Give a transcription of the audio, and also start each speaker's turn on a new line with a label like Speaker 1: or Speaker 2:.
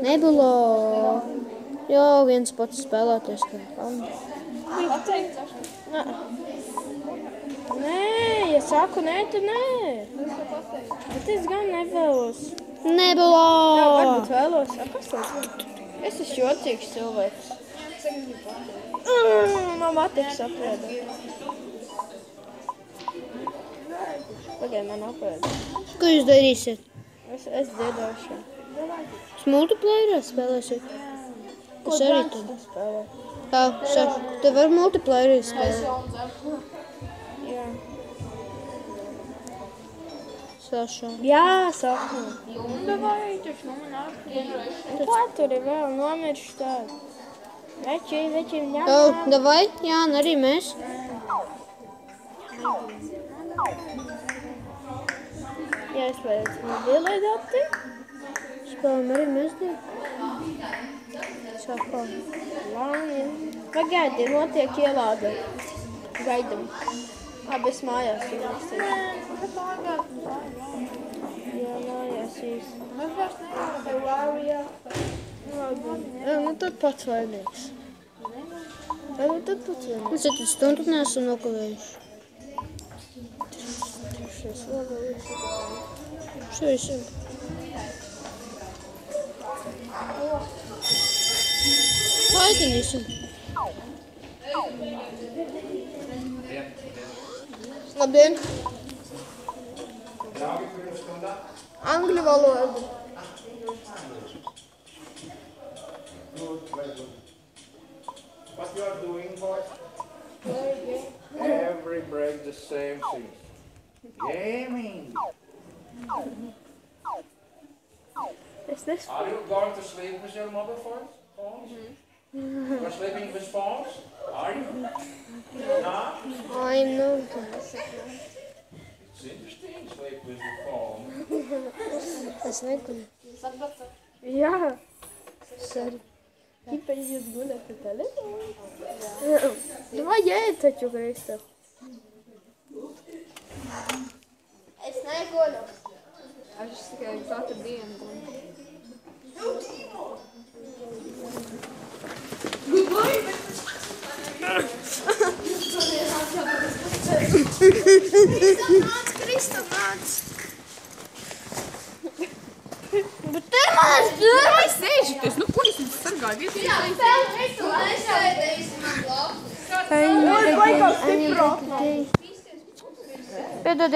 Speaker 1: Nebulo. Jā, viens pats spēlēties kā komanda.
Speaker 2: Nē, ja saku nē, tad nē. Bet es gan nevēlos.
Speaker 1: Nebulo.
Speaker 2: Jā, varbūt vēlos. Kas tas? Es esmu jocīgs cilvēks. Man matika saprēda. Pagaid, man apēda.
Speaker 1: Ko jūs darīsiet?
Speaker 2: Es dziedāšu.
Speaker 1: Jūs multiplayerā spēlēsiet? Es arī tad.
Speaker 2: Spēlē.
Speaker 1: Jā, tev var multiplayerā spēlēt.
Speaker 2: Jā.
Speaker 1: Saša.
Speaker 2: Jā, saku. Ko tur ir vēl nomirši tādu? Večiem
Speaker 1: Jā,
Speaker 2: ņemam.
Speaker 1: davai, Jāna, arī mēs.
Speaker 2: Jāspēc mobilai dati.
Speaker 1: Spēlējam arī mēs divi.
Speaker 2: Saka, labi. Pagaidi, notiek ielāde. Gaidam. Labi, es mājās izlasīju. Jā, mājās īsti. Jā, nu tad pats vainīgs. Jā, nu tad pats vainīgs.
Speaker 1: Mēs 7 stundu neesam nokavējuši.
Speaker 2: Šis vēl visu.
Speaker 1: Šeit. Sveikinīsim.
Speaker 2: Labdien! Angļu valoda.
Speaker 3: What you are doing, boy? Every break the same thing. Gaming.
Speaker 2: Is this?
Speaker 3: Are you going to sleep with your mobile phones? You are sleeping with phones? Are you? No?
Speaker 1: I know.
Speaker 3: It's interesting, sleep with your phone.
Speaker 1: Es negulu.
Speaker 2: Jā. Sorry. Ķipa jūs gulēt ar telefonu? Vai ēd taču, Kristap?
Speaker 4: Es negulu.
Speaker 5: Es tikai katru dienu gulu.
Speaker 4: Kristap nāc!
Speaker 1: Bet te mans dēļ!
Speaker 5: Vai sēžaties? Nu, ko es jums sargāju? Vietas
Speaker 4: Jā, es sēdēju man blakus.
Speaker 1: Piedod,